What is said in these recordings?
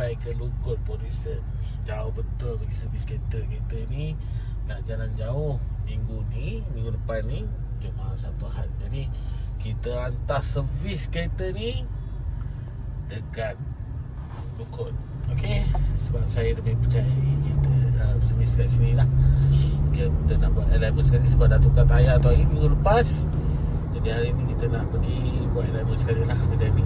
sampai ke Lukut Polisen. Jauh betul pergi servis kereta. Kereta ni nak jalan jauh. Minggu depan ni Jumaat, Sabtu, Ahad. Jadi kita hantar servis kereta ni dekat Lukut. Okey, sebab saya lebih percaya kita servis kat sini lah. Kita nak buat alignment sekali sebab dah tukar tayar tu hari minggu lepas. Jadi hari ni kita nak pergi buat alignment sekali lah kedai ni.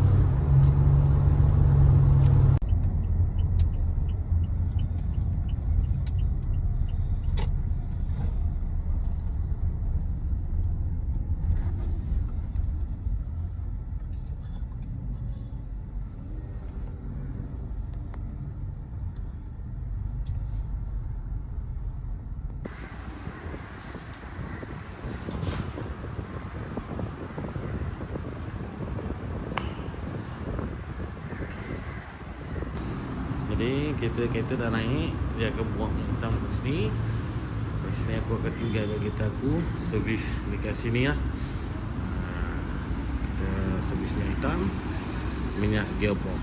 Jadi kereta dah naik. Dia akan buang hitam kat sini. Di sini aku akan tinggalkan kereta aku servis dekat sini lah. Kita servis minyak hitam, minyak gearbox.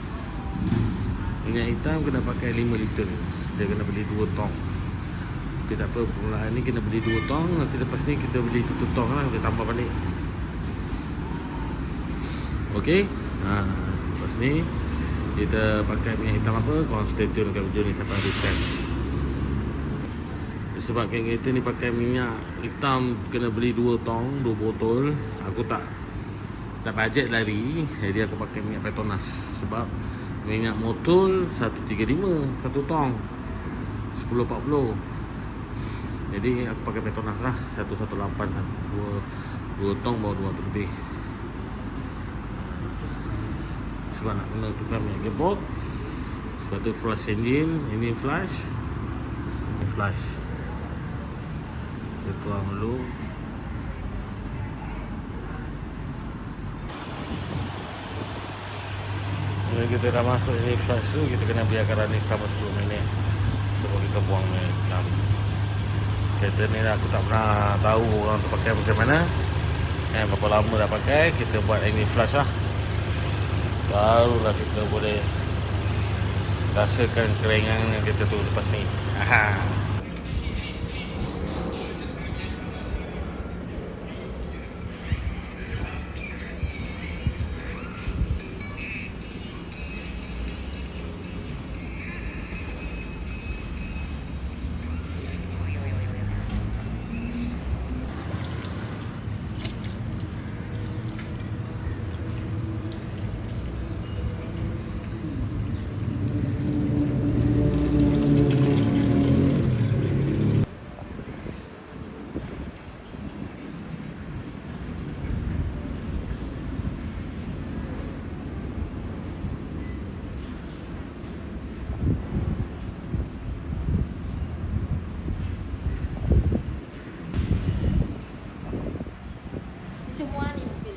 Minyak hitam kena pakai 5 liter. Dia kena beli 2 tong. Tapi tak apa, permulaan ni kena beli 2 tong. Nanti lepas ni kita beli 1 tong lah. Kita tambah balik. Okey. Lepas ni kita pakai minyak hitam apa, korang stay tune kat video ni sampai habis guys. Sebabkan kereta ni pakai minyak hitam kena beli 2 tong, 2 botol. Aku tak bajet lari, jadi aku pakai minyak Petronas. Sebab minyak motor 135 1 tong 10.40. Jadi aku pakai Petronas lah 118 lah. 2 tong baru 200 lebih. Sebab nak kena tukar minyak gearbox. Sebab tu flush engine. Ini flush. Ini flush. Kita tuang dulu. Bila kita dah masuk ini flush tu, kita kena biarkan running selama 10 minit sebelum kita buang minyak hitam. Kereta ni aku tak pernah tahu orang tu pakai macam mana. Berapa lama dah pakai. Kita buat ini flush lah, barulah kita boleh rasakan keringan kita tu lepas ni. Semua ni mobil.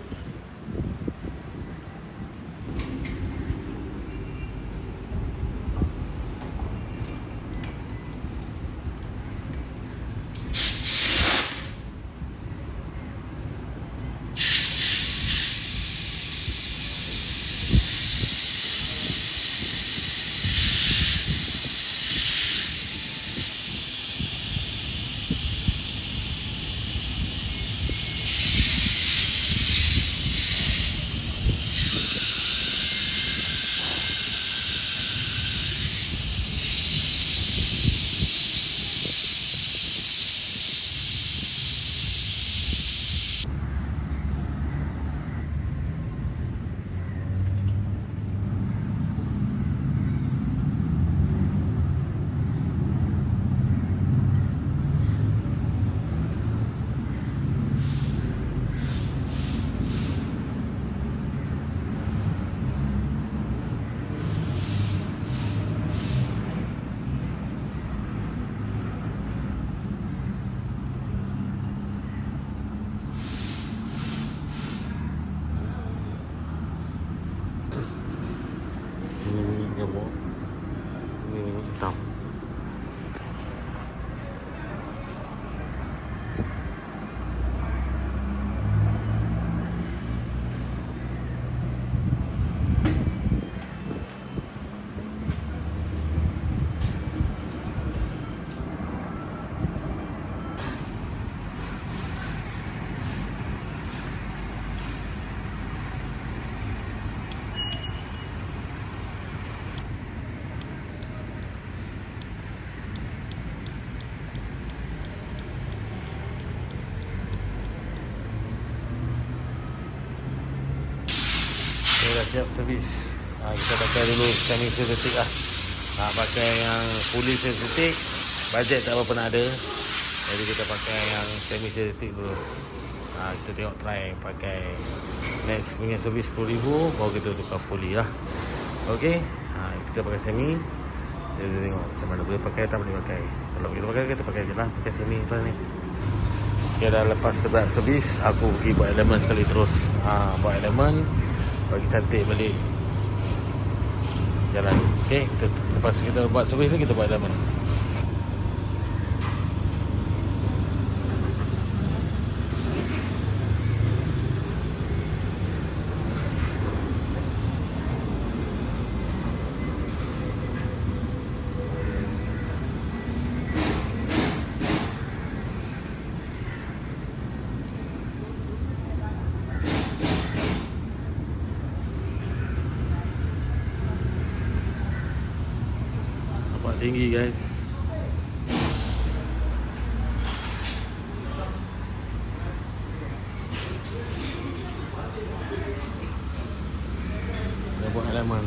dah siap servis. Kita pakai dulu semi sintetik lah. Nak pakai yang fully sintetik, bajet tak berapa nak ada. Jadi kita pakai yang semi sintetik dulu. Kita tengok try pakai next punya servis 10,000, baru kita tukar fully lah. Okey, kita pakai semi. Kita tengok macam mana boleh pakai tak boleh pakai. Kalau kita pakai, kita pakai je lah. Pakai semi lepas ni. Okay, dah lepas sebat servis, aku pergi buat elemen sekali terus. Buat elemen, bagi cantik balik jalan. Okay, lepas kita buat servis ni, kita buat elemen. Tinggi guys. Dah buat elemen.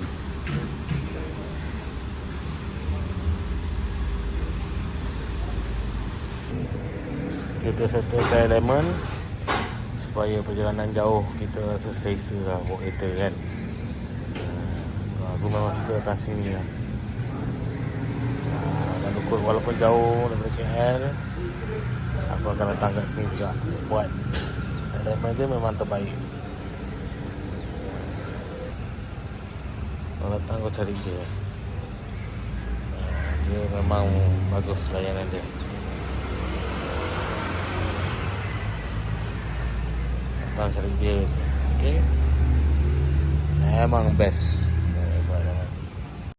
Kita settlekan elemen supaya perjalanan jauh kita rasa selesa lah buat kereta kan. Aku memang suka atas sini lah. Walaupun jauh daripada KL, aku akan datang kat sini juga buat elemen dia memang terbaik. Kalau datang kau cari dia, dia memang bagus layanan dia. Datang cari dia, okay? Memang best.